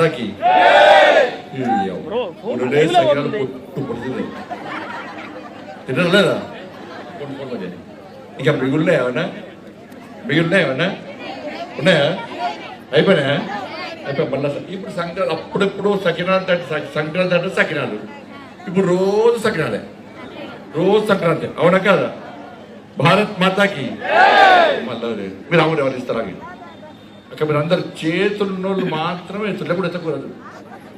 మాతాకి తినలేదా ఇంకా మిగులున్నాయా ఏమన్నా ఉన్నాయా అయిపోయినాయా మళ్ళీ ఇప్పుడు సంక్రాంతి అప్పుడెప్పుడు సంక్రాంతి అంటే సకినాలు ఇప్పుడు రోజు సకినాలే రోజు సంక్రాంతి అవునా కదా భారత్ మాతాకి మళ్ళీ మీరు అవును ఎవరు ఇస్తారా అక్కడ మీరు అందరు చేతులున్నోళ్ళు మాత్రమే ఎత్తులు ఎప్పుడు ఎత్తకూడదు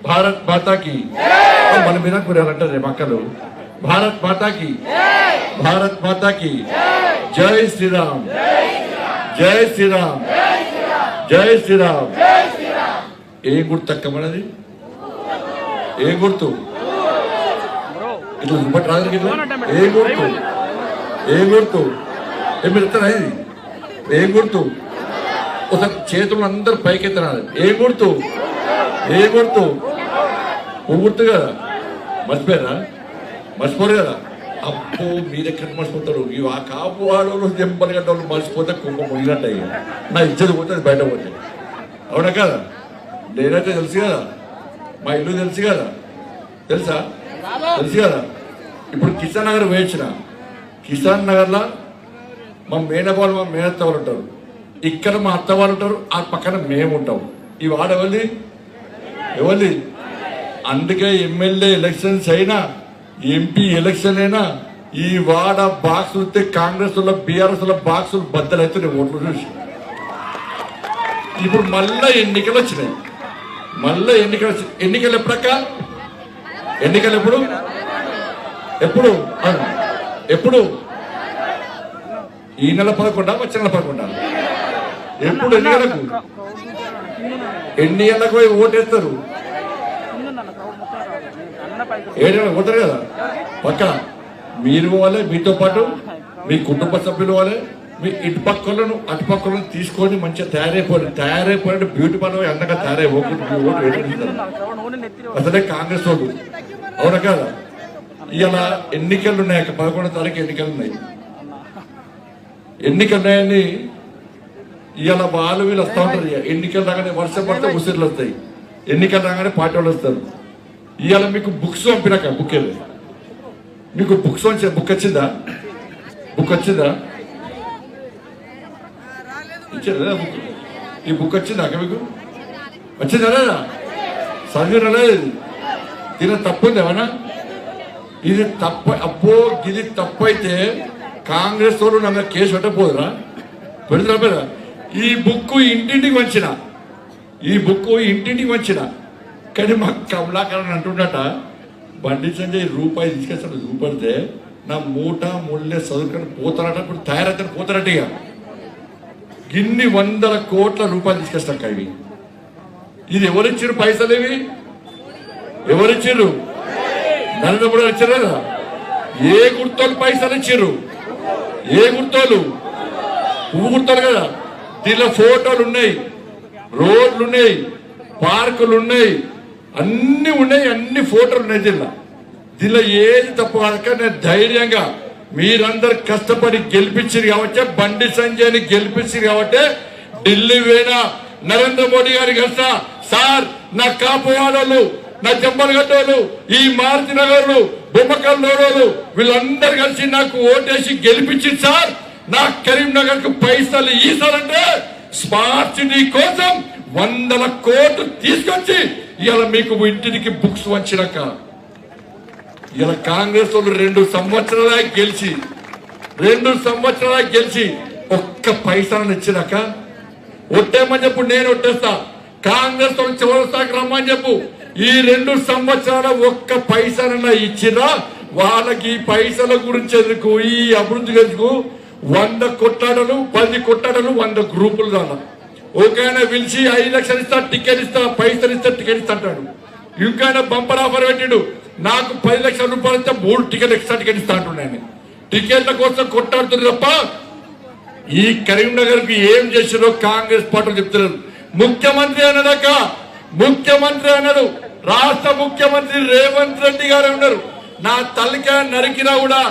భారత్ మాతాకి మన మీద కూరాలంటారు మక్కలు భారత్ మాతాకి భారత్ మాతాకి జై శ్రీరామ్ జై శ్రీరామ్ జై శ్రీరామ్ ఏం గుర్తు తక్క మనది ఏం గుర్తు ఇట్లా దుప్పటి రాదు ఏం గుర్తు ఏం గుర్తు మీరు ఎత్తనా ఇది ఏం గుర్తు ఒకసారి చేతులు అందరు పైకెత్తనాలి ఏం గుర్తు ఏం గుర్తు గుర్తు కదా మర్చిపోయారా మర్చిపోరు కదా అప్పు మీరెక్కడ మర్చిపోతారు ఇవి ఆ కాపు వాళ్ళు దెంపలు గడ్డ వాళ్ళు మర్చిపోతే కుంభ ముగినట్టు నా ఇచ్చేది పోతే బయట పోతే అవునా కదా నేనైతే తెలుసు కదా మా ఇల్లు తెలుసు కదా తెలుసా తెలుసు కదా ఇప్పుడు కిసాన్ నగర్ వేయించిన కిసాన్ నగర్లో మా మేనబాలు మా మేనత్త వాళ్ళు ఉంటారు ఇక్కడ మా అత్త వాళ్ళు ఉంటారు ఆ పక్కన మేము ఉంటాం ఈ వాడ ఎవరిది అందుకే ఎమ్మెల్యే ఎలక్షన్స్ అయినా ఎంపీ ఎలక్షన్ అయినా ఈ వాడ బాక్స్ వస్తే కాంగ్రెస్ వల్ల బీఆర్ఎస్ వల్ల బాక్సులు బద్దలైతే ఓట్లు చూసి ఇప్పుడు మళ్ళా ఎన్నికలు వచ్చినాయి మళ్ళా ఎన్నికలు ఎప్పుడక్క ఎన్నికలు ఎప్పుడు ఎప్పుడు ఈ నెల 11 వచ్చే నెల 11 ఎప్పుడు ఎన్ని గంటలకు పోయి ఓటేస్తారు 7 గంటలకు పోతారు కదా పక్క మీరు పోవాలి మీతో పాటు మీ కుటుంబ సభ్యులు పోవాలి మీ ఇటుపక్కలను అటుపక్కలను తీసుకొని మంచిగా తయారైపోయినట్టు బ్యూటీ పార్లర్ అందంగా తయారైపోతుంది అసలే కాంగ్రెస్ వాళ్ళు అవునా కదా ఇలా ఎన్నికలు ఉన్నాయి 11వ తారీఖు ఎన్నికలు ఉన్నాయి ఎన్నికలు ఉన్నాయని ఇవాళ వాళ్ళు వీళ్ళు వస్తూ ఉంటారు ఎన్నికలు రాగానే వర్షం పడితే ఉసిర్లు వస్తాయి ఎన్నికలు రాగానే పార్టీ వాళ్ళు వస్తారు ఇవాళ మీకు బుక్స్ పంపినాక బుక్ ఏది మీకు బుక్స్ బుక్ వచ్చిందా ఇచ్చారా బుక్ ఈ బుక్ వచ్చిందా మీకు వచ్చిందా లేదా చదివినా లేదు దీని తప్పు ఉంది ఏమన్నా ఇది తప్ప అబ్బో ఇది తప్పైతే కాంగ్రెస్ వాళ్ళు నన్ను కేసు పెట్టకపోదురా పెడతారా ఈ బుక్ ఇంటింటికి వచ్చిన కానీ మాకు కమలాకరణ అంటుండట బండి సంజయ్ రూపాయి తీసుకొచ్చిన చూపడితే నా మూట ముళ్ళే చదువుకొని పోతారట ఇప్పుడు తయారైతే పోతారట ఇక ఇన్ని 100 కోట్ల రూపాయలు తీసుకొస్తాక ఇవి ఇది ఎవరిచ్చారు పైసలు ఇవి ఎవరిచ్చారు నరేంద్ర మోడీ వచ్చారు కదా ఏ గుర్తోలు పైసలు ఇచ్చారు ఏ గుర్తోలు పువ్వు గుర్తోలు కదా దీనిలో ఫోటోలు ఉన్నాయి రోడ్లు ఉన్నాయి పార్కులు ఉన్నాయి అన్ని ఉన్నాయి అన్ని ఫోటోలు ఉన్నాయి దీనిలో ఏది తప్పు కాక నేను ధైర్యంగా మీరందరు కష్టపడి గెలిపించారు కాబట్టి బండి సంజయ్ని గెలిపించారు కాబట్టి ఢిల్లీ పోయినా నరేంద్ర మోడీ గారి కలిసిన సార్ నా కాపువాడోళ్ళు నా జంబలగడ్డోళ్ళు ఈ మారుతి నగర్లు బొమ్మకల్లోళ్ళు వీళ్ళందరూ కలిసి నాకు ఓటేసి గెలిపించింది సార్ నా కరీంనగర్ కు పైసలు ఈసారంటే స్మార్ట్ సిటీ కోసం 100 కోట్లు తీసుకొచ్చి ఇలా మీకు ఇంటికి బుక్స్ వచ్చినాక ఇలా కాంగ్రెస్ వాళ్ళు 2 సంవత్సరాల గెలిచి ఒక్క పైసలను ఇచ్చినాక ఒట్టేమని చెప్పు నేను ఒట్టేస్తా కాంగ్రెస్ వాళ్ళు చివరిస్తాకి రమ్మని చెప్పు ఈ 2 సంవత్సరాల ఒక్క పైసలన్నా ఇచ్చినా వాళ్ళకి ఈ పైసల గురించి ఎందుకు ఈ అభివృద్ధి ఎందుకు 100 కొట్లాడలు 10 కొట్లాడలు 100 గ్రూపులు దాని ఒకైనా పిలిచి 5 లక్షలు ఇస్తా టికెట్ ఇస్తా పైసలు ఇస్తా టికెట్ ఇస్తా అంటాడు ఇంకైనా బంపర్ ఆఫర్ పెట్టిండు నాకు 10 లక్షల రూపాయలు ఇస్తే 3 టికెట్ ఎక్స్ట్రా టికెట్ ఇస్తా అంటున్నాను టికెట్ల కోసం కొట్లాడుతుంది తప్ప ఈ కరీంనగర్ కి ఏం చేసిరో కాంగ్రెస్ పార్టీ చెప్తున్నారు ముఖ్యమంత్రి అన్నాడు రాష్ట్ర ముఖ్యమంత్రి రేవంత్ రెడ్డి గారు ఉన్నారు నా తల్లిగా నరికినా కూడా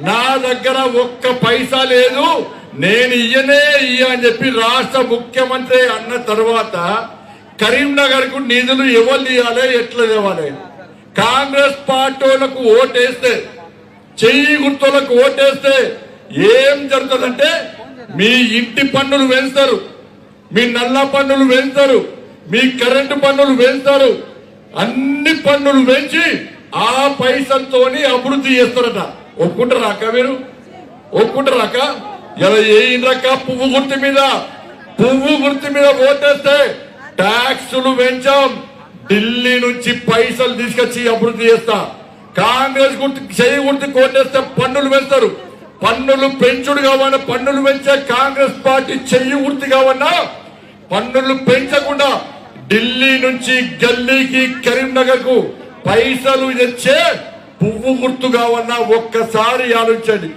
నా దగ్గర ఒక్క పైసా లేదు నేను ఇయ్యనే అని చెప్పి రాష్ట్ర ముఖ్యమంత్రి అన్న తర్వాత కరీంనగర్ కు నిధులు ఎవరు ఇవ్వాలి, ఎట్లా ఇవ్వాలి? కాంగ్రెస్ పార్టీలకు ఓటేస్తే, చెయ్యి గుర్తులకు ఓటేస్తే ఏం జరుగుతుందంటే మీ ఇంటి పన్నులు పెంచుతారు, మీ నల్ల పన్నులు పెంచుతారు, మీ కరెంటు పన్నులు పెంచుతారు, అన్ని పన్నులు పెంచి ఆ పైసలతోని అభివృద్ధి చేస్తారట. ఒప్పుకుంటారాక మీరు? ఒప్పుకుంటారాక? ఇలా ఏయింద్రక పువ్వు గుర్తు మీద ఓటేస్తే ట్యాక్సులు పెంచాం, ఢిల్లీ నుంచి పైసలు తీసుకొచ్చి అభివృద్ధి చేస్తా. కాంగ్రెస్ గుర్తు చెయ్యి గుర్తు కోటేస్తే పన్నులు పెంచుతారు. పన్నులు పెంచుడు కావన్నా, పన్నులు పెంచే కాంగ్రెస్ పార్టీ చెయ్యి గుర్తు కావన్నా పన్నులు పెంచకుండా ఢిల్లీ నుంచి గల్లీకి కరీంనగర్ కు పైసలు తెచ్చే పువ్వు గుర్తు కావన్నా ఒక్కసారి ఆలోచించండి.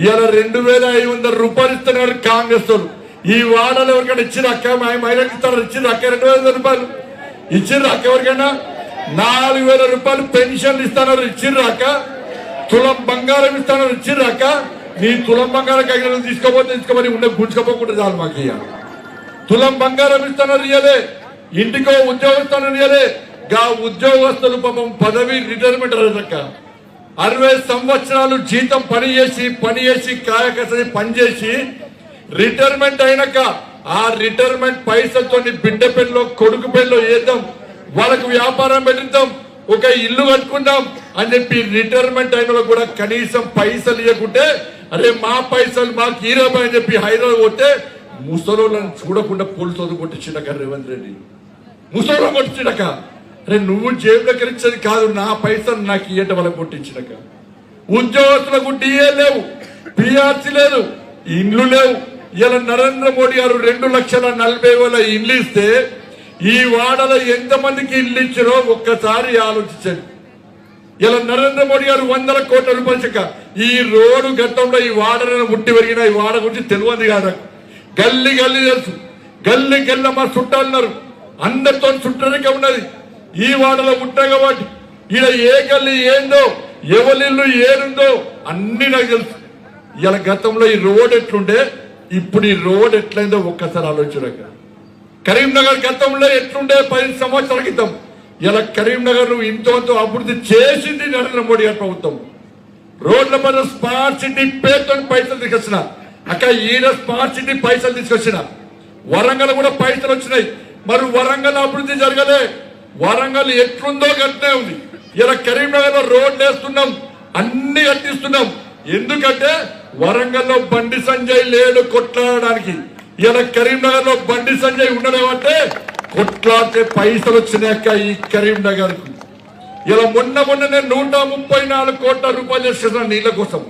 ఇలా 2500 రూపాయలు ఇస్తున్నారు కాంగ్రెస్ వాళ్ళు. ఈ వాడలు ఎవరికైనా ఇచ్చిన అక్క మహిళకి ఇస్తారు, ఇచ్చిన అక్క 2500 రూపాయలు ఇచ్చిన అక్క ఎవరికైనా 4000 రూపాయలు పెన్షన్ ఇస్తున్నారు, ఇచ్చిన అక్క తులం బంగారం ఇస్తున్నారు, ఇచ్చిన అక్క. నీ తులం బంగారం కగిన తీసుకోమని ఉండే గుంజుకోపోకుండా చాలు మాకు. ఇయ్య తులం బంగారం ఇస్తున్నారు, ఇయ్యలే. ఇంటికో ఉద్యోగస్తులు ఇయ్యలే. గా ఉద్యోగస్తులు పాపం పదవి రిటైర్మెంట్ అయ్యాక 60 సంవత్సరాలు జీతం పని చేసి కాయకసి పనిచేసి రిటైర్మెంట్ అయినాక ఆ రిటైర్మెంట్ పైసలతో బిడ్డ పెళ్ళలో కొడుకు పెళ్ళలో వేద్దాం, వాళ్ళకు వ్యాపారం పెట్టిద్దాం, ఒక ఇల్లు కట్టుకుందాం అని చెప్పి రిటైర్మెంట్ అయిన కూడా కనీసం పైసలు ఇవ్వకుంటే అరే మా పైసలు మాకు హీరోబాయ్ అని చెప్పి హైదరాబాద్ పోతే ముసలోళ్ళని చూడకుండా పోలీసులు కొట్టించినాక రేవంత్ రెడ్డి ముసలో కొట్టించినాక అరే నువ్వు జేబులోకి ఇచ్చేది కాదు, నా పైసలు నాకు ఇయ్యట వాళ్ళకి కొట్టించినాక. ఉద్యోగస్తులకు డిఏ లేవు, పిఆర్సీ లేదు, ఇండ్లు లేవు. ఇలా నరేంద్ర మోడీ గారు 2,40,000 ఇండ్లు ఇస్తే ఈ వాడలో ఎంతమందికి ఇల్లు ఇచ్చారో ఒక్కసారి ఆలోచించండి. ఇలా నరేంద్ర మోడీ గారు 100 కోట్ల రూపాయలు చెక్క ఈ రోడ్డు గతంలో ఈ వాడలను ముట్టి పెరిగిన ఈ వాడ గురించి తెలియదు కాదు. గల్లీ తెలుసు, గల్లీ మా చుట్టాలున్నారు, అందరితో చుట్టరిక ఉన్నది. ఈ వాడలో ఉంటాయి కాబట్టి ఈడ ఏ గల్లీ ఏందో ఎవరిల్లు ఏడుందో అన్ని నాకు తెలుసు. ఇలా గతంలో ఈ రోడ్ ఎట్లుండే, ఇప్పుడు ఈ రోడ్ ఎట్లయిందో ఒక్కసారి ఆలోచించక. కరీంనగర్ గతంలో ఎట్లుండే 10 సంవత్సరాల క్రితం, ఇలా కరీంనగర్ ఇంతో అభివృద్ధి చేసింది నరేంద్ర మోడీ గారి ప్రభుత్వం. రోడ్ల మీద స్మార్ట్ సిటీ పేరుతో పైసలు తీసుకొచ్చిన అక్క, ఈడ స్మార్ట్ సిటీ పైసలు తీసుకొచ్చిన. వరంగల్ కూడా పైసలు వచ్చినాయి. మరి వరంగల్ అభివృద్ధి జరగలే. వరంగల్ ఎట్లుందో గట్టే ఉంది. ఇలా కరీంనగర్ లో రోడ్లు వేస్తున్నాం, అన్ని కట్టిస్తున్నాం. ఎందుకంటే వరంగల్లో బండి సంజయ్ లేడు కొట్లాడడానికి. ఇలా కరీంనగర్ లో బండి సంజయ్ ఉండలేమంటే కొట్లాడితే పైసలు వచ్చినాక ఈ కరీంనగర్ కు. ఇలా మొన్న నేను 134 కోట్ల రూపాయలు చేసుకున్నాను నీళ్ల కోసం.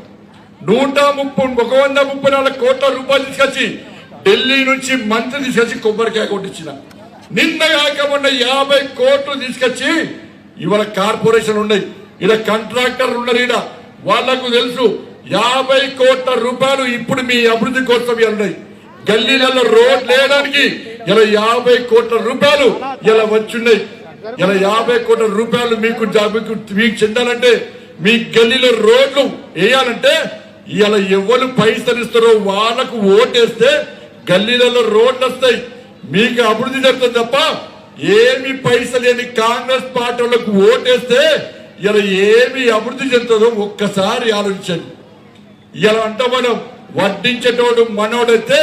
134 కోట్ల రూపాయలు తీసుకొచ్చి ఢిల్లీ నుంచి మంత్రి తీసుకొచ్చి కొబ్బరికాయ కొట్టించిన. నిన్న కాక మొన్న 50 కోట్లు తీసుకొచ్చి ఇవాళ కార్పొరేషన్ ఉన్నాయి, ఇలా కాంట్రాక్టర్ ఉన్నారు, ఈడ వాళ్లకు తెలుసు 50 కోట్ల రూపాయలు ఇప్పుడు మీ అభివృద్ధి కోసం ఉన్నాయి. గల్లీలలో రోడ్ లేయడానికి ఇలా 50 కోట్ల రూపాయలు ఇలా వచ్చున్నాయి. ఇలా 50 కోట్ల రూపాయలు మీకు చెందాలంటే మీ గల్లీలో రోడ్లు వేయాలంటే ఇలా ఎవరు పైసలు ఇస్తారో వాళ్ళకు ఓటేస్తే గల్లీలలో రోడ్లు వస్తాయి, మీకు అభివృద్ధి జరుగుతుంది తప్ప ఏమి పైసలు లేని కాంగ్రెస్ పార్టీ వాళ్ళకు ఓటేస్తే ఇలా ఏమి అభివృద్ధి చెందుతుందో ఒక్కసారి ఆలోచించండి. ఇలా అంటే మనం వడ్డించేటోడు మనోడైతే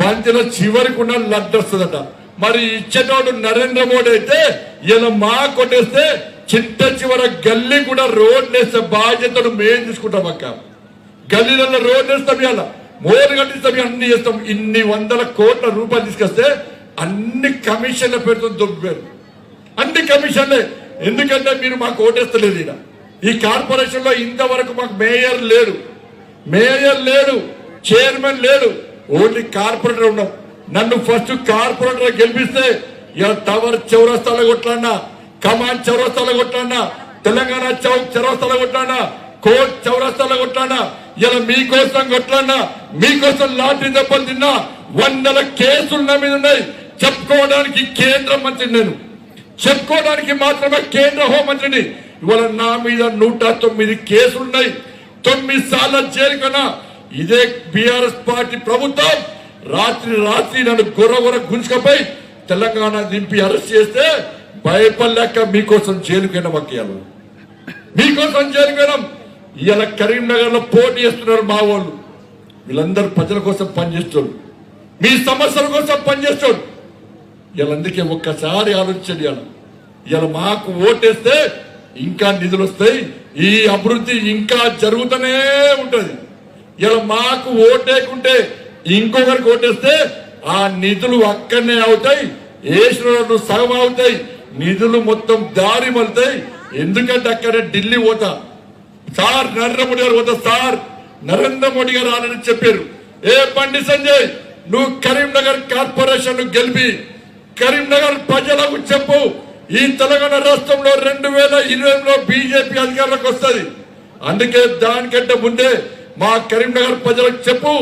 బంతిలో చివరికి ఉన్న లడ్డు వస్తుందట. మరి ఇచ్చేటోడు నరేంద్ర మోడీ అయితే ఇలా మా కొట్టేస్తే చిట్ట చివర గల్లీ కూడా రోడ్లు వేస్తే బాధ్యతలు మేము తీసుకుంటాం అక్క. గల్లీలలో రోడ్లు వేస్తాం, ఇలా మోరు కట్టిస్తాం, అన్ని చేస్తాం. ఇన్ని 100 కోట్ల రూపాయలు తీసుకొస్తే అన్ని కమిషన్ల పేరుతో దొబ్బేరు, అన్ని కమిషన్లే. ఎందుకంటే మీరు మాకు ఓటేస్తలేదు. ఇలా ఈ కార్పొరేషన్ లో ఇంతవరకు మాకు మేయర్ లేడు, చైర్మన్ లేడు, ఓన్లీ కార్పొరేటర్ ఉన్నాం. నన్ను ఫస్ట్ కార్పొరేటర్ గెలిపిస్తే ఇలా టవర్ చౌరస్తాలో కొట్లాడినా, కమాన్ చౌరస్తాలో కొట్లాడినా, తెలంగాణ చౌక్ చౌరస్తాలో కొట్లాడినా, కోర్ట్ చౌరస్తాలో కొట్లాడినా, ఇలా మీకోసం కొట్లాడినా, మీకోసం లాటరీ దెబ్బలు తిన్నా. 100 కేసులు నా మీద ఉన్నాయి. చెప్పుకోవడానికి కేంద్ర మంత్రి నేను, చెప్పుకోవడానికి మాత్రమే కేంద్ర హోంమంత్రిని. ఇవాళ నా మీద 109 కేసులున్నాయి. 9 సార్లు జైలుకన్నా. ఇదే బీఆర్ఎస్ పార్టీ ప్రభుత్వం రాత్రి నన్ను గుర్ర గుంజుకపోయి తెలంగాణ దింపి అరెస్ట్ చేస్తే భయపడలేక మీకోసం జైలుకైనా మక్కియాలి, మీకోసం జైలుకైనాం. ఇవాళ కరీంనగర్ లో పోటీ చేస్తున్నారు మా వాళ్ళు. వీళ్ళందరూ ప్రజల కోసం పనిచేస్తారు, మీ సమస్యల కోసం పనిచేస్తారు. వీళ్ళందుకే ఒక్కసారి ఆలోచించండి. ఇవాళ మాకు ఓటేస్తే ఇంకా నిధులు వస్తాయి, ఈ అభివృద్ధి ఇంకా జరుగుతూనే ఉంటది. ఇలా మాకు ఓటేకుంటే ఇంకొకరికి ఓటేస్తే ఆ నిధులు అక్కడనే అవుతాయి, వేసిన సగం అవుతాయి, నిధులు మొత్తం దారి మలుతాయి. ఎందుకంటే అక్కడే ఢిల్లీ పోతా సార్, నరేంద్ర మోడీ గారు పోతా సార్, నరేంద్ర మోడీ గారు ఆల్రెడీ చెప్పారు, ఏ బండి సంజయ్ నువ్వు కరీంనగర్ కార్పొరేషన్ గెలిపి కరీంనగర్ ప్రజలకు చెప్పు, ఈ తెలంగాణ రాష్ట్రంలో 2020లో బీజేపీ అధికారంలోకి వస్తుంది. అందుకే దానికంటే ముందే మా కరీంనగర్ ప్రజలకు చెప్పు,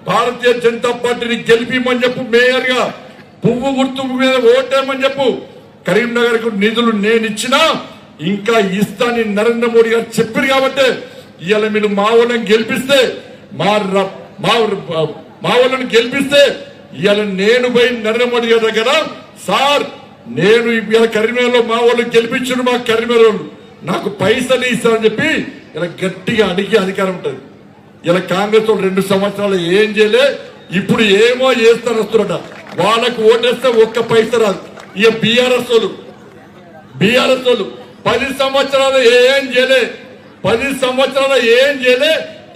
భారతీయ జనతా పార్టీని గెలిపిమని చెప్పు, మేయర్ గా పువ్వు గుర్తు మీద ఓటేమని చెప్పు. కరీంనగర్ కు నిధులు నేను ఇచ్చినా ఇంకా ఇస్తానని నరేంద్ర మోడీ గారు చెప్పారు. కాబట్టి ఇవాళ మీరు మా వాళ్ళని గెలిపిస్తే మా వాళ్ళని గెలిపిస్తే ఇవాళ నేను పోయి నరేంద్ర మోడీ గారి దగ్గర సార్ నేను ఇవాళ కరీంనగర్ లో మా వాళ్ళు గెలిపించిన మా కరీంనగర్ వాళ్ళు నాకు పైసలు ఇస్తారని చెప్పి ఇలా గట్టిగా అడిగే అధికారం ఉంటుంది. ఇలా కాంగ్రెస్ వాళ్ళు 2 సంవత్సరాలు ఏం చేయలే, ఇప్పుడు ఏమో చేస్తారు వస్తున్నట. వాళ్ళకు ఓటేస్తే ఒక్క పైస రాదు. ఇక బీఆర్ఎస్ వాళ్ళు 10 సంవత్సరాలు ఏం చేయలే, 10 సంవత్సరాలు ఏం చేయలే,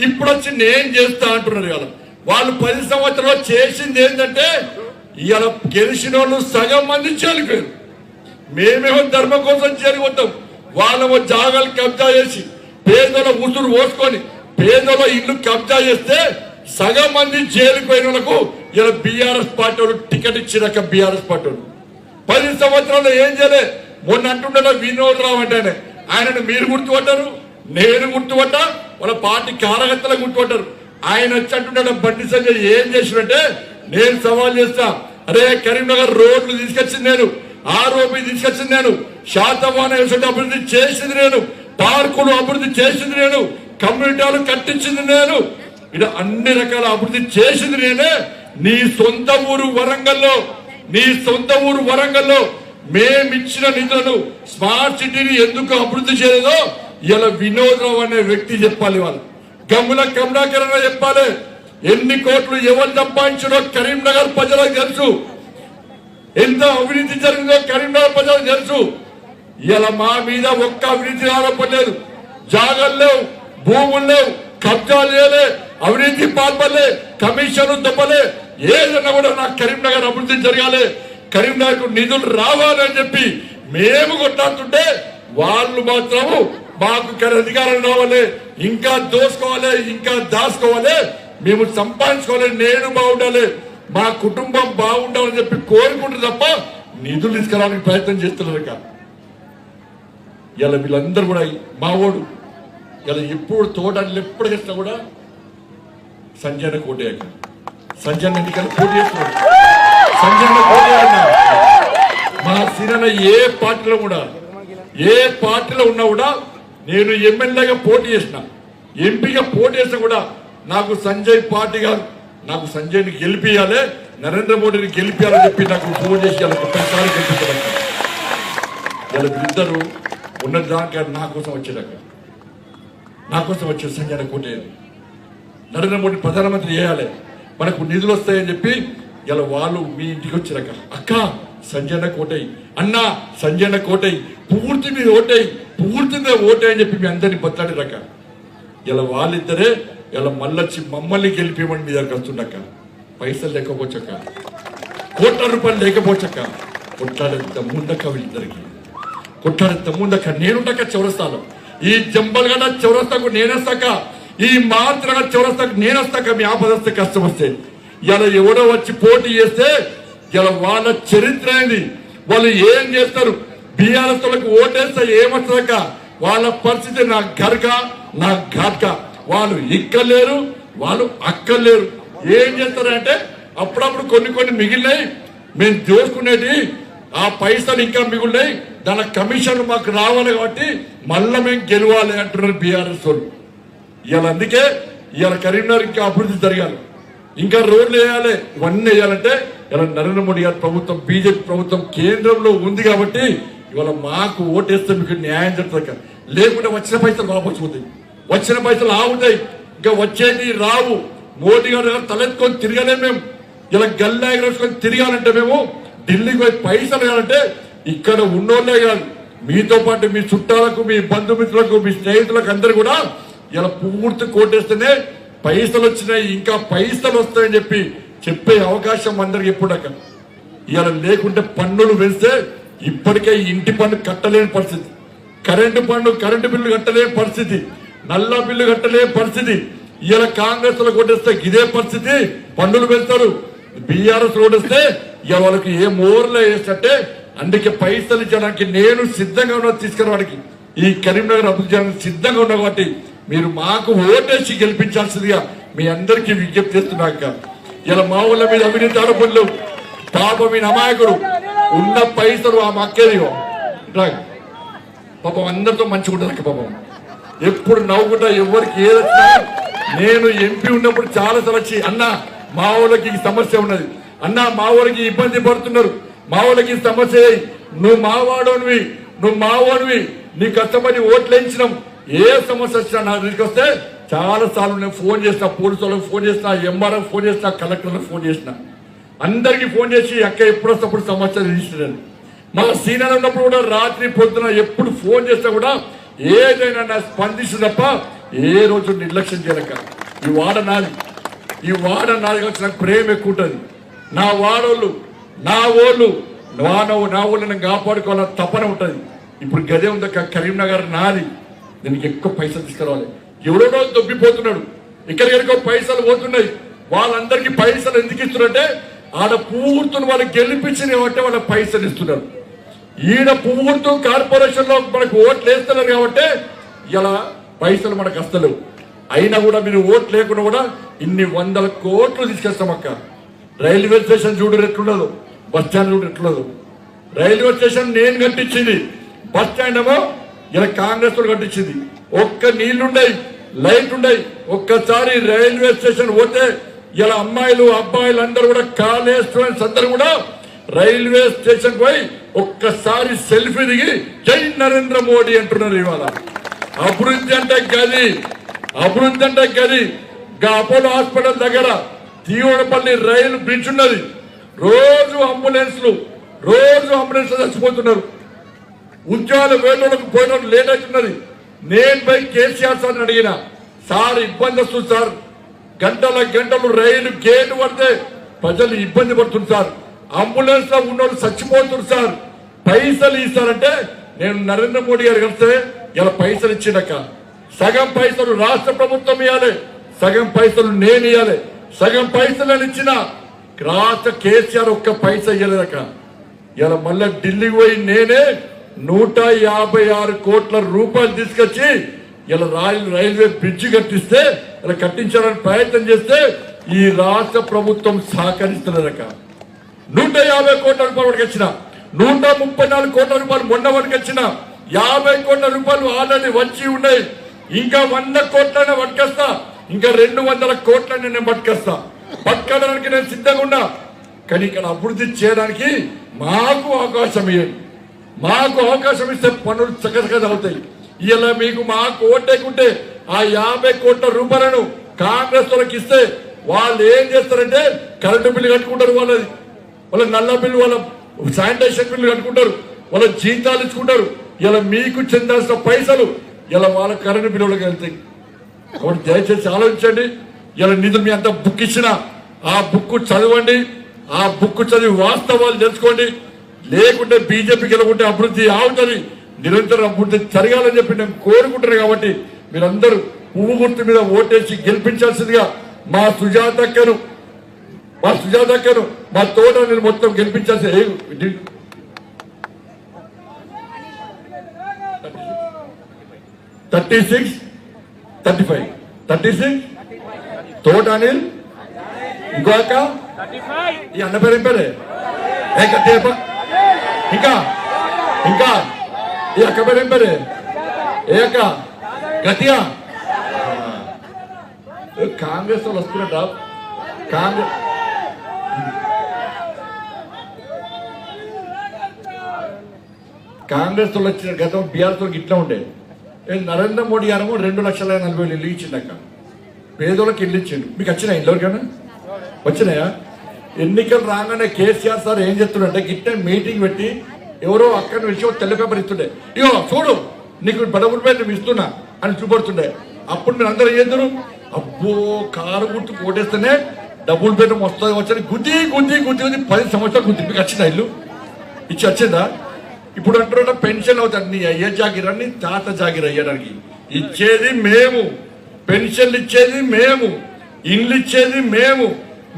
ఇప్పుడు వచ్చి నేను చేస్తా అంటున్నారు. ఇవాళ వాళ్ళు 10 సంవత్సరాలు చేసింది ఏంటంటే ఇవాళ గెలిచిన వాళ్ళు సగం మంది చేలిపోయారు. మేమేమో ధర్మం కోసం చేరిపోతాం, వాళ్ళేమో జాగాలు కబ్జా చేసి పేదల ఉసురు పోసుకొని పేదల ఇల్లు కబ్జా చేస్తే సగం మంది జైలుపోయిన వాళ్ళకు ఇలా బీఆర్ఎస్ పార్టీ వాళ్ళు టికెట్ ఇచ్చినాక బీఆర్ఎస్ పార్టీ వాళ్ళు 10 సంవత్సరాలు ఏం చేయలే. మొన్న అంటుండే వినోద్ రావు అంటేనే ఆయనను మీరు గుర్తుపట్టారు, నేను గుర్తుపట్టా, వాళ్ళ పార్టీ కార్యకర్తలు గుర్తుపట్టారు. ఆయన వచ్చి అంటుండే బండి సంజయ్ ఏం చేసినట్టే నేను సవాల్ చేస్తా, అరే కరీంనగర్ రోడ్లు తీసుకొచ్చింది నేను, ఆర్ఓపి తీసుకొచ్చింది నేను, శాతవాన అభివృద్ధి చేసింది నేను, పార్కులు అభివృద్ధి చేసింది నేను, కమ్యూనిటీలు కట్టించింది నేను, ఇలా అన్ని రకాల అభివృద్ధి చేసింది నేనే. నీ సొంత ఊరు వరంగల్లో మేమిచ్చిన నిధులను స్మార్ట్ సిటీని ఎందుకు అభివృద్ధి చేయలేదో ఇలా వినోదరావు అనే వ్యక్తి చెప్పాలి. వాళ్ళు గమ్ముల కమలాకరణ చెప్పాలి. ఎన్ని కోట్లు ఎవరు సంపాదించడో కరీంనగర్ ప్రజలకు తెలుసు, ఎంత అవినీతి జరిగిందో కరీంనగర్ ప్రజలకు తెలుసు. ఇలా మా మీద ఒక్క అవినీతి ఆరోపణలేదు, జాగాలు లేవు, భూములు లేవు, కబ్జాలు చేయలే, అవినీతి పాల్పడలే, కమిషన్ దొబ్బలే, ఏదన్నా కూడా నాకు కరీంనగర్ అభివృద్ధి జరగాలి, కరీంనగర్ కు నిధులు రావాలని చెప్పి మేము కొట్లాడుతుంటే వాళ్ళు మాత్రము మాకు అధికారం రావాలి, ఇంకా దోసుకోవాలి, ఇంకా దాచుకోవాలి, మేము సంపాదించుకోవాలి, నేను బాగుండాలి, మా కుటుంబం బాగుండాలని చెప్పి కోరుకుంటారు తప్ప నిధులు తీసుకురావడానికి ప్రయత్నం చేస్తున్నారు. ఇలా వీళ్ళందరూ కూడా మా ఓడు ఇలా ఎప్పుడు తోటలు ఎప్పుడు చేసినా కూడా సంజయ్ కోటేయక సంజయ్ ఎన్నికలు పోటీ చేస్తున్నాడు. సంజయ్ మా సీనియర్ ఏ పార్టీలో ఉన్నా కూడా నేను ఎమ్మెల్యేగా పోటీ చేసిన, ఎంపీగా పోటీ చేసినా కూడా నాకు సంజయ్ పార్టీ గారు నాకు సంజయ్ని గెలిపియాలి, నరేంద్ర మోడీని గెలిపియాలని చెప్పి నాకు ఫోన్ చేసి ఒక్కసారి గెలిపించారు. ఇలా వీళ్ళిద్దరూ ఉన్నది దాకా నా కోసం వచ్చే సంజయ్ కోటేయాలి, నరేంద్ర మోడీ ప్రధానమంత్రి చేయాలి, మనకు నిధులు వస్తాయని చెప్పి ఇలా వాళ్ళు మీ ఇంటికి వచ్చారక, అక్క సంజయ్ కోటయ్య, అన్న సంజయ్ కోటయ్య, పూర్తి మీద ఓటేయి అని చెప్పి మీ అందరినీ బతాడిరక. ఇలా వాళ్ళిద్దరే ఇలా మళ్ళొచ్చి మమ్మల్ని గెలిపిమని మీ దగ్గర వస్తుండక్క. పైసలు లేకపోవచ్చక్క, కోట్ల రూపాయలు లేకపోవచ్చక్క, కొట్లాడే తమ్ముండక్క, వీళ్ళిద్దరికి కొట్లాడే తమ్ముండక్క. నేనుండక్క చౌరస్తాలో, ఈ జంబల్గడ చౌరస్తాకు నేనేస్తాక, ఈ మాత్రగడ చౌరస్తాకు నేనేస్తాక. మీ ఆపదస్తే కష్టం వస్తే ఇలా ఎవడో వచ్చి పోటీ చేస్తే ఇలా వాళ్ళ చరిత్ర ఏంది, వాళ్ళు ఏం చేస్తారు, బీఆర్ఎస్ వాళ్ళకి ఓటేస్తే ఏమొస్తుందక్క, వాళ్ళ పరిస్థితి నా గర్క నా ఘాట్క. వాళ్ళు ఇక్కలేరు, వాళ్ళు అక్కర్లేరు. ఏం చేస్తారంటే అప్పుడప్పుడు కొన్ని మిగిలినాయి, మేము దోసుకునేది ఆ పైసలు ఇంకా మిగులున్నాయి, దాని కమిషన్ మాకు రావాలి కాబట్టి మళ్ళా మేము గెలవాలి అంటున్నారు బీఆర్ఎస్ వాళ్ళు. ఇవాళ అందుకే ఇవాళ కరీంనగర్ ఇంకా అభివృద్ధి జరగాలి, ఇంకా రోడ్లు వేయాలి, ఇవన్నీ వేయాలంటే ఇలా నరేంద్ర మోడీ గారి ప్రభుత్వం బీజేపీ ప్రభుత్వం కేంద్రంలో ఉంది కాబట్టి ఇవాళ మాకు ఓటేస్తే మీకు న్యాయం జరుగుతుంది. లేకుంటే వచ్చిన పైసలు వాపసు పోతాయి, వచ్చిన పైసలు ఆగుతాయి, ఇంకా వచ్చేది రావు. మోడీ గారు తలెత్తుకొని తిరగలేము మేము. ఇలా గల్లా ఎగరేసుకొని తిరగాలంటే మేము ఢిల్లీకి పోయి పైసలు కావాలంటే ఇక్కడ ఉన్నోళ్ళే కాదు, మీతో పాటు మీ చుట్టాలకు, మీ బంధుమిత్రులకు, మీ స్నేహితులకు అందరు కూడా ఇలా పూర్తి కోటేస్తేనే పైసలు వచ్చినాయి, ఇంకా పైసలు వస్తాయని చెప్పే అవకాశం అందరికి ఎప్పుడక్క. ఇలా లేకుంటే పన్నులు వేస్తే ఇప్పటికే ఇంటి పన్ను కట్టలేని పరిస్థితి, కరెంటు బిల్లు కట్టలేని పరిస్థితి, నల్ల బిల్లు కట్టలేని పరిస్థితి. ఇలా కాంగ్రెస్ లో కొట్టేస్తే ఇదే పరిస్థితి. పన్నులు పెడతారు, బీఆర్ఎస్ ఓడిస్తే ఇవాళ వాళ్ళకి ఏ మోర్లో వేస్తే అందుకే పైసలు ఇచ్చడానికి నేను సిద్ధంగా ఉన్నా, తీసుకురావడానికి ఈ కరీంనగర్ అభివృద్ధి చేయడానికి సిద్ధంగా ఉన్నా. కాబట్టి మీరు మాకు ఓటేసి గెలిపించాల్సిందిగా మీ అందరికీ విజ్ఞప్తి చేస్తున్నాక. ఇలా మా ఊళ్ళ మీద అవినీతి ఆరోపణలు, పాపం మీ అమాయకుడు ఉన్న పైసలు ఆ మక్కేది పాపం అందరితో మంచిగా ఉంటుంది. పాపం ఎప్పుడు నవ్వుకుంటా, ఎవరికి ఏదొచ్చినా. నేను ఎంపీ ఉన్నప్పుడు చాలా వచ్చి అన్న మా ఊళ్ళకి సమస్య ఉన్నది, అన్న మా ఊళ్ళకి ఇబ్బంది పడుతున్నారు, మా ఊళ్ళకి సమస్య, నువ్వు మావాడివి నీ కష్టపడి ఓట్లు వేయించినాం, ఏ సమస్య వచ్చినా నా దగ్గరికి వస్తే చాలా సార్లు నేను ఫోన్ చేసిన, పోలీసు వాళ్ళకి ఫోన్ చేసిన, ఎంఆర్ఎఫ్ ఫోన్ చేసిన, కలెక్టర్లకు ఫోన్ చేసిన, అందరికి ఫోన్ చేసి అక్క ఎప్పుడు వస్తప్పుడు సమస్య తీస్తున్నాను. మా సీనియర్ ఉన్నప్పుడు కూడా రాత్రి పొద్దున ఎప్పుడు ఫోన్ చేస్తే కూడా ఏదైనా నా స్పందించు తప్ప ఏ రోజు నిర్లక్ష్యం చేయలేక. ఈ వాడ నాది కలిసి నాకు ప్రేమ ఎక్కువ ఉంటుంది. నా వాడోళ్ళు, నా ఊళ్ళు నేను కాపాడుకోవాలని తపన ఉంటుంది. ఇప్పుడు గదే ఉంది కరీంనగర్ నాది, దీనికి ఎక్కువ పైసలు తీసుకురావాలి. ఎవడో దొబ్బిపోతున్నాడు, ఇక్కడికి పైసలు పోతున్నాయి. వాళ్ళందరికీ పైసలు ఎందుకు ఇస్తున్నారంటే ఆడ పూర్తులు వాళ్ళు గెలిపించిన కాబట్టి వాళ్ళ పైసలు ఇస్తున్నారు. ఈడ పూర్తు కార్పొరేషన్ లో మనకు ఓట్లు వేస్తున్నారు కాబట్టి ఇలా పైసలు మనకు వస్తలేవు. అయినా కూడా మీరు ఓట్లు లేకుండా కూడా ఇన్ని 100 కోట్లు తీసుకొస్తాం అక్క. రైల్వే స్టేషన్ చూడు ఎట్లుండదు, బస్ స్టాండ్ చూడు ఎట్లుండదు. రైల్వే స్టేషన్ నేను కట్టించింది, బస్ స్టాండ్ ఏమో ఇలా కాంగ్రెస్ కట్టించింది. ఒక్క నీళ్లుండయి, లైట్ ఉండయి. ఒక్కసారి రైల్వే స్టేషన్ పోతే ఇలా అమ్మాయిలు అబ్బాయిలు అందరూ కూడా, కాలేజ్ స్టూడెంట్స్ అందరూ కూడా రైల్వే స్టేషన్ పోయి ఒక్కసారి సెల్ఫీ దిగి జై నరేంద్ర మోడీ అంటున్నారు. ఇవాళ అభివృద్ధి అంటే గది. అపోలో హాస్పిటల్ దగ్గర తీవడపల్లి రైలు బ్రిడ్జ్ ఉన్నది. రోజు అంబులెన్స్లు చచ్చిపోతున్నారు. ఉద్యోగాలు వేటోళ్ళకు పోయిన లేట్ అవుతున్నది. నేను పోయి కేసీఆర్ సార్ అడిగిన, సార్ ఇబ్బంది వస్తుంది సార్, గంటలు రైలు గేటు పడితే ప్రజలు ఇబ్బంది పడుతుంది సార్, అంబులెన్స్ లో ఉన్నోళ్ళు చచ్చిపోతున్నారు సార్, పైసలు ఇస్తారంటే నేను నరేంద్ర మోడీ గారు కలిస్తే ఇలా పైసలు ఇచ్చినాక సగం పైసలు రాష్ట్ర ప్రభుత్వం ఇవ్వాలి, సగం పైసలు నేను ఇవ్వాలి. సగం పైసలు ఇచ్చిన రాష్ట్ర కేసీఆర్ ఒక్క పైసా ఇవ్వలేదక. ఇలా మళ్ళీ ఢిల్లీకి పోయి నేనే 156 కోట్ల రూపాయలు తీసుకొచ్చి ఇలా రైల్వే బ్రిడ్జి కట్టిస్తే, ఇలా కట్టించాలని ప్రయత్నం చేస్తే ఈ రాష్ట్ర ప్రభుత్వం సహకరిస్తున్నదక. 150 కోట్ల రూపాయలు వరకు వచ్చిన, 134 కోట్ల రూపాయలు మొన్న వరకు వచ్చిన, 50 కోట్ల రూపాయలు ఆల్రెడీ వచ్చి ఉన్నాయి. ఇంకా 100 కోట్లైనా పట్టుకొస్తా, ఇంకా 200 కోట్లైనా నేను పట్టుకోవడానికి నేను సిద్ధంగా ఉన్నా. కానీ ఇక్కడ అభివృద్ధి చేయడానికి మాకు అవకాశం ఇవ్వండి. మాకు అవకాశం ఇస్తే పనులు చక్కగా అవుతాయి. ఇలా మీకు మాకు ఓటేకుంటే ఆ 50 కోట్ల రూపాయలను కాంగ్రెస్ వాళ్ళకి ఇస్తే వాళ్ళు ఏం చేస్తారంటే కరెంటు బిల్లు కట్టుకుంటారు, వాళ్ళ నల్ల బిల్లు, వాళ్ళ శానిటేషన్ బిల్లు కట్టుకుంటారు, వాళ్ళ జీతాలు ఇచ్చుకుంటారు. ఇలా మీకు చెందాల్సిన పైసలు ఇలా వాళ్ళ కరెంటు బిల్లులకు వెళ్తాయి. కాబట్టి దయచేసి ఆలోచించండి. ఇలా నిధులు మీ అంతా బుక్ ఇచ్చిన ఆ బుక్ చదవండి, ఆ బుక్ చదివి వాస్తవాలు తెలుసుకోండి. లేకుంటే బీజేపీ గెలుకుంటే అభివృద్ధి ఆగుతుంది, నిరంతరం అభివృద్ధి జరగాలని చెప్పి నేను కోరుకుంటున్నాను. కాబట్టి మీరందరూ పువ్వు గుర్తు మీద ఓటేసి గెలిపించాల్సిందిగా మా సుజాతక్కను మా తోట నేను మొత్తం గెలిపించాల్సి 36, 36 తోట అనిల్, ఇంకో అక్క ఈ అన్న పేరు ఏం పేరే ఇంకా ఈ అక్క పేరు ఏం పేరే ఏ అక్క గట్టిగా. కాంగ్రెస్ వాళ్ళు వస్తున్నట్ట, కాంగ్రెస్ వాళ్ళు వచ్చిన గతం బీఆర్ఎస్ వాళ్ళకి ఇట్లా ఉండే నరేంద్ర మోడీ గారు 2,40,000 ఇల్లు ఇచ్చిండక్క, పేదోళ్ళకి ఇల్లు ఇచ్చిండు. మీకు వచ్చినాయి ఇంట్లోకైనా వచ్చినాయా? ఎన్నికలు రాగానే కేసీఆర్ సార్ ఏం చెప్తుండే, గిట్టే మీటింగ్ పెట్టి ఎవరో అక్కడ విషయం తెల్ల పేపర్ ఇస్తుండే, ఇగో చూడు నీకు డబుల్ బెడ్రూమ్ ఇస్తున్నా అని చూపడుతుండే. అప్పుడు మీరు అందరూ ఏం చేద్దరు, అబ్బో కారు గుర్తు ఓటేస్తేనే డబుల్ బెడ్రూమ్ వస్తుంది వచ్చని గుద్ది 10 సంవత్సరాలు గుద్ది. మీకు వచ్చిన ఇల్లు ఇచ్చి వచ్చిందా? ఇప్పుడు అంటున్నా పెన్షన్ అవుతాడు, నీ అయ్యే జాగిరా నీ తాత జాగిర అయ్యడానికి ఇచ్చేది మేము, పెన్షన్లు ఇచ్చేది మేము, ఇండ్లు ఇచ్చేది మేము,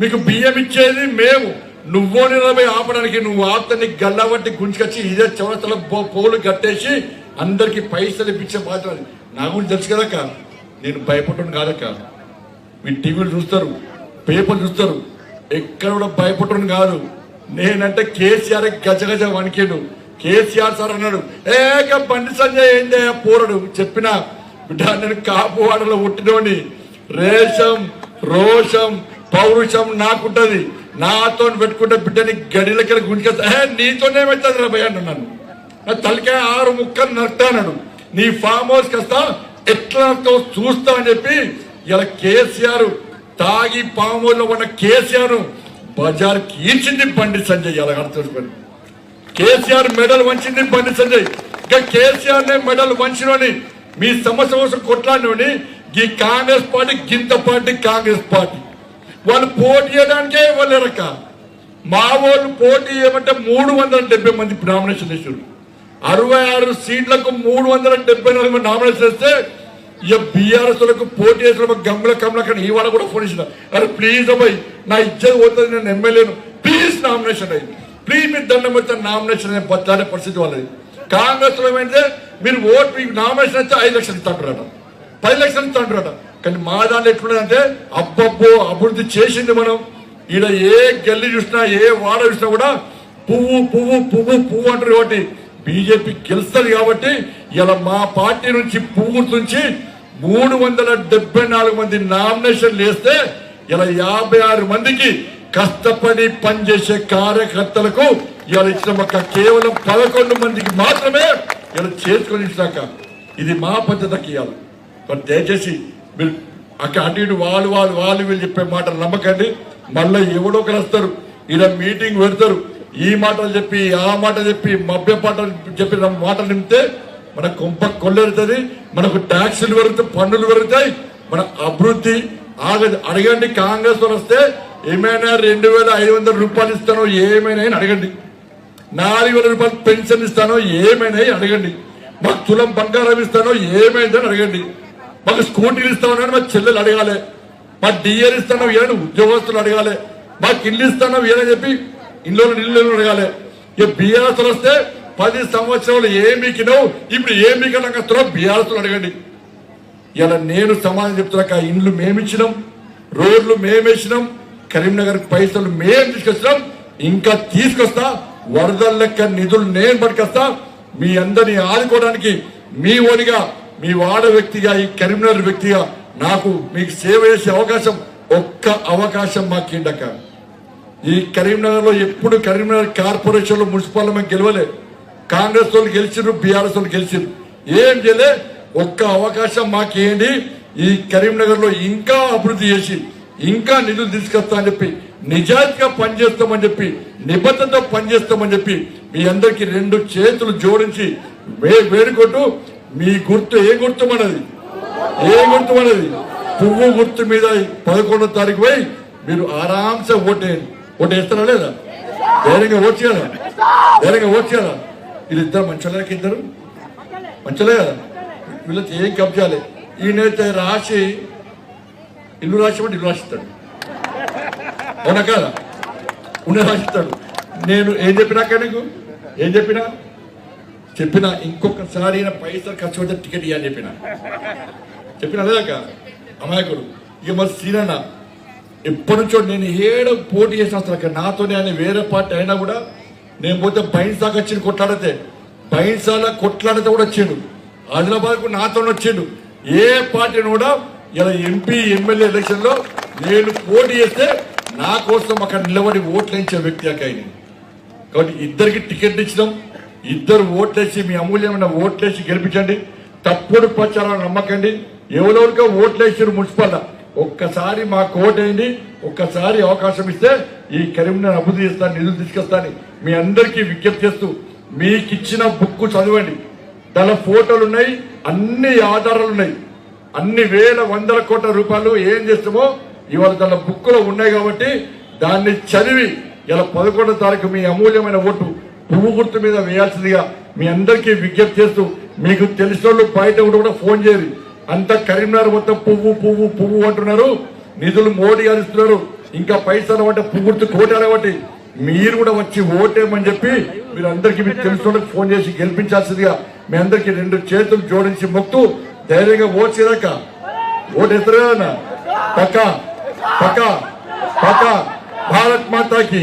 మీకు బియ్యం ఇచ్చేది మేము. నువ్వో నిలబై ఆపడానికి నువ్వు ఆప్తాన్ని గల్లబట్టి గుంజుకొచ్చి ఇదే చౌరస్తల పోలు కట్టేసి అందరికి పైసలు ఇప్పించే బాధ్యత నా గురించి తెలుసు కదక్క. నేను భయపడను కాదక్క. మీ టీవీలు చూస్తారు, పేపర్ చూస్తారు, ఎక్కడ కూడా భయపడను కాదు. నేనంటే కేసీఆర్ గజగజ వణికేడు. కేసీఆర్ సార్ అన్నాడు, ఏక బండి సంజయ్ ఏం చేయ పోరడు చెప్పిన బిడ్డ నేను కాపువాడలో పుట్టినోని, రేషం రోషం పౌరుషం నాకుంటది, నాతో పెట్టుకుంటే బిడ్డని గడిలకి గుంజుకొస్తా. నీతోనే పెట్టదు రా భయ అన్నాను. నా తలకాయ 6 ముక్కలు నడతాడు, నీ ఫామ్ హౌస్ కస్తా ఎట్లా చూస్తా అని చెప్పి ఇలా కేసీఆర్ తాగి ఫామ్ హౌస్ లో ఉన్న కేసీఆర్ బజార్కి ఈడ్చింది బండి సంజయ్. ఇలా అర్థం కేసీఆర్ మెడల్ వంచింది బండి సంజయ్. ఇంకా కేసీఆర్ నే మెడల్ వంచినోని మీ సమస్య కోసం కొట్లాడినోని ఈ కాంగ్రెస్ పార్టీ గింత పార్టీ కాంగ్రెస్ పార్టీ వాళ్ళు పోటీ చేయడానికే ఇవ్వలేరక్క. మా వాళ్ళు పోటీ చేయమంటే 370 మంది నామినేషన్ వేసారు. 66 సీట్లకు 374 నామినేషన్ వేస్తే ఇక బీఆర్ఎస్ లకు పోటీ చేసిన గమ్ముల కమలకని ఇవాళ కూడా ఫోన్ ఇచ్చిన, అరే ప్లీజ్ అబ్బాయి నా ఇజ్జత్ పోతుంది, నేను ఎమ్మెల్యేను, ప్లీజ్ నామినేషన్ అయ్యి ప్లీజ్ మీరు దండం పెడితే నామినేషన్ బతాడే పరిస్థితి వాళ్ళది. కాంగ్రెస్ లో ఏమైతే మీరు ఓటు మీకు నామినేషన్ అయితే 5 లక్షలు ఇస్తాంటారట, 10 లక్షలు ఇస్తాంటారట. కానీ మా దాంట్లో ఎట్లుందంటే అబ్బబ్బో అభివృద్ధి చేసింది మనం. ఈడ ఏ గల్లీ చూసినా ఏ వాడ చూసినా కూడా పువ్వు పువ్వు పువ్వు పువ్వు అంటారు. కాబట్టి బీజేపీ గెలుస్తుంది. కాబట్టి ఇలా మా పార్టీ నుంచి పువ్వు నుంచి 374 మంది నామినేషన్లు వేస్తే ఇలా 56 మందికి కష్టపడి పనిచేసే కార్యకర్తలకు ఇలా ఇచ్చిన కేవలం 11 మందికి మాత్రమే ఇలా చేసుకొని ఇచ్చినాక ఇది మా పద్ధతికి ఇవ్వాలి. దయచేసి మీరు అక్కడ అటు ఇటు వాళ్ళు వీళ్ళు చెప్పే మాటలు నమ్మకండి. మళ్ళీ ఎవడో ఒకరు వస్తారు, ఇలా మీటింగ్ పెడతారు, ఈ మాటలు చెప్పి ఆ మాట చెప్పి మభ్య పాటలు చెప్పి మాటలు నింపితే మన కొంప కొల్లెడుతుంది, మనకు ట్యాక్సులు పెరుగుతాయి, పన్నులు పెరుగుతాయి, మన అభివృద్ధి ఆగదు. అడగండి కాంగ్రెస్ వాళ్ళు వస్తే ఏమైనా 2,500 రూపాయలు ఇస్తానో ఏమైనా అడగండి, 4,000 రూపాయలు పెన్షన్ ఇస్తానో ఏమైనా అడగండి, మాకు తులం బంగారం ఇస్తానో ఏమైందని అడగండి, మాకు స్కూటీలు ఇస్తామని మా చెల్లెలు అడగాలి, మా డిఏలు ఇస్తానో ఏమైనా ఉద్యోగస్తులు అడగాలి, మాకు ఇల్లు ఇస్తానో ఏదని చెప్పి ఇల్లు అడగాలి. ఇక బీఆర్ఎస్ వస్తే 10 సంవత్సరాలు ఏమికినావు ఇప్పుడు ఏమికన్నా బీఆర్ఎస్ అడగండి. ఇలా నేను సమాధానం చెప్తున్నాక ఇండ్లు మేమిచ్చినాం, రోడ్లు మేమేసినాం, కరీంనగర్ పైసలు మేము తీసుకొచ్చినాం, ఇంకా తీసుకొస్తా, వరదల లెక్క నిధులు నేను పట్టుకొస్తా. మీ అందరినీ ఆదుకోవడానికి మీ ఓడిగా మీ వాడ వ్యక్తిగా ఈ కరీంనగర్ వ్యక్తిగా నాకు మీకు సేవ చేసే అవకాశం ఒక్క అవకాశం మాకు ఇండక. ఈ కరీంనగర్ లో ఎప్పుడు కరీంనగర్ కార్పొరేషన్ లో మున్సిపల్ మేము గెలవలే. కాంగ్రెస్ వాళ్ళు గెలిచిర్రు, బీఆర్ఎస్ వాళ్ళు గెలిచిర్రు, ఏం చేయలే. ఒక్క అవకాశం మాకేంటి, ఈ కరీంనగర్ లో ఇంకా అభివృద్ధి చేసి ఇంకా నిధులు తీసుకొస్తా అని చెప్పి నిజాయితీగా పనిచేస్తామని చెప్పి నిబద్ధతతో పనిచేస్తామని చెప్పి మీ అందరికి 2 చేతులు జోడించి వేడుకుంటూ మీ గుర్తు ఏ గుర్తు మనది, ఏ గుర్తు మనది, పువ్వు గుర్తు మీద 11వ తారీఖు పోయి మీరు ఆరాంసే ఓటేస్తారా లేదా? ధైర్యంగా ఓటు చేయాలా, ధైర్యంగా ఓటు చేయాలా. వీళ్ళిద్దరు మంచోళ్ళకి ఇద్దరు మంచోలే కదా, వీళ్ళకి ఏం కబ్జాలే. ఈయనైతే రాసి ఇల్లు రాసిమంటే ఇల్లు రాసిస్తాడు, అవునా కదా, ఉన్న రాసిస్తాడు. నేను ఏం చెప్పినాక నీకు ఏం చెప్పినా ఇంకొకసారి పైసలు ఖర్చు పెడితే టికెట్ ఇవ్వని చెప్పినా లేదాక అమాయకుడు. ఇక మరి సీనన్న ఎప్పటి నుంచో నేను ఏడో పోటీ చేసిన అసలు నాతోనే ఆయన వేరే పార్టీ అయినా కూడా నేను పోతే బైన్సాకు వచ్చిండు, బైన్సాల కొట్లాడితే కూడా వచ్చిండు, ఆదిలాబాద్కు నాతో వచ్చిండు. ఏ పార్టీని కూడా ఇలా ఎంపీ ఎమ్మెల్యే ఎలక్షన్ లో నేను పోటీ చేస్తే నా కోసం అక్కడ నిలబడి ఓట్లు వేయించే వ్యక్తి ఆయన. కాబట్టి ఇద్దరికి టికెట్ ఇచ్చినాం, ఇద్దరు ఓట్లేసి మీ అమూల్యమైన ఓట్లేసి గెలిపించండి. తప్పుడు ప్రచారాలు నమ్మకండి. ఎవరెవరికో ఓట్లేసారు మున్సిపల్, ఒక్కసారి మాకు ఓటేయండి, ఒక్కసారి అవకాశం ఇస్తే ఈ కరీంనగర్ అభివృద్ధి చేస్తాను, నిధులు తీసుకొస్తాను మీ అందరికీ విజ్ఞప్తి చేస్తూ, మీకు ఇచ్చిన బుక్ చదవండి. దాని ఫోటోలు ఉన్నాయి, అన్ని ఆధారాలు ఉన్నాయి, అన్ని వేల వందల కోట్ల రూపాయలు ఏం చేస్తామో ఇవాళ దాని బుక్ లో ఉన్నాయి. కాబట్టి దాన్ని చదివి ఇలా 11వ తారీఖు మీ అమూల్యమైన ఓటు పువ్వు గుర్తు మీద వేయాల్సిందిగా మీ అందరికీ విజ్ఞప్తి చేస్తూ, మీకు తెలిసిన వాళ్ళు బయట కూడా ఫోన్ చేయాలి. అంతా కరీంనగర్ మొత్తం పువ్వు పువ్వు పువ్వు అంటున్నారు, నిధులు మోడీ గారు ఇస్తున్నారు, ఇంకా పైసలు అంటే పువ్వు గుర్తు కోటాలి. కాబట్టి మీరు కూడా వచ్చి ఓటేమని చెప్పి మీరు అందరికీ మీకు తెలిసిన వాళ్ళకి ఫోన్ చేసి గెలిపించాల్సిందిగా మీ అందరికీ 2 చేతులు జోడించి మొక్తూ ధైర్యంగా ఓట్ చేయదాక ఓటేస్తారు కదా పక్క పక్క పక్క. భారత్ మాతాకి,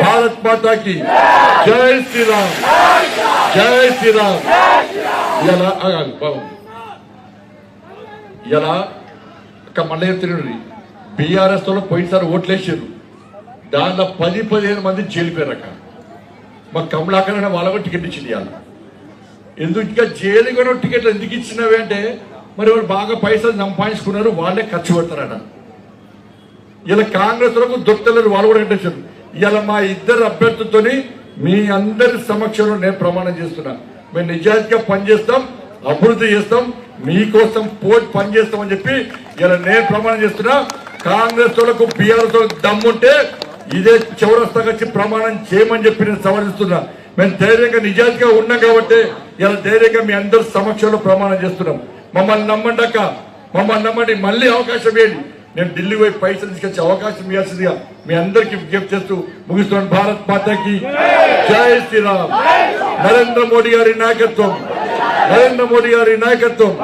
భారత్ మాతాకి జై శ్రీరామ్, జై శ్రీరామ్. ఇలా మళ్ళీ చెప్తున్నాడు, బీఆర్ఎస్ లో పోయినసారి ఓట్లేసారు, దానిలో 10-15 మంది జైలుపోయారక. మా కమలాకర్ వాళ్ళ కూడా టికెట్ ఇచ్చింది. ఇవాళ ఎందుకు ఇంకా జైలు కూడా టికెట్లు ఎందుకు ఇచ్చినవి అంటే మరి వాళ్ళు బాగా పైసలు సంపాదించుకున్నారు, వాళ్ళే ఖర్చు పెడతారట. ఇలా కాంగ్రెస్ వరకు దొరకలేరు, వాళ్ళు కూడా కట్టేశారు. ఇలా మా ఇద్దరు అభ్యర్థులతోని మీ అందరి సమక్షంలో నేను ప్రమాణం చేస్తున్నా, మేము నిజాయితీగా పనిచేస్తాం, అభివృద్ధి చేస్తాం, మీకోసం పనిచేస్తామని చెప్పి ఇలా నేను ప్రమాణం చేస్తున్నా. కాంగ్రెస్ వాళ్ళకు బీఆర్ఎస్ వాళ్ళకు దమ్ముంటే ఇదే చౌరస్తాగా వచ్చి ప్రమాణం చేయమని చెప్పి నేను సవరిస్తున్నా. మేము ధైర్యంగా నిజాయితీగా ఉన్నాం కాబట్టి ఇలా ధైర్యంగా మీ అందరి సమక్షంలో ప్రమాణం చేస్తున్నాం. మమ్మల్ని నమ్మండి అక్క, మమ్మల్ని నమ్మండి, మళ్ళీ అవకాశం ఇవ్వండి. నేను ఢిల్లీ పోయి పైసలు తీసుకొచ్చే అవకాశం ఇవ్వాల్సిందిగా మీ అందరికీ విజ్ఞప్తి చేస్తూ ముగిస్తున్నాను. భారత్ మాతాకి జై శ్రీరామ్. నరేంద్ర మోడీ గారి నాయకత్వం, నరేంద్ర మోడీ గారి నాయకత్వం.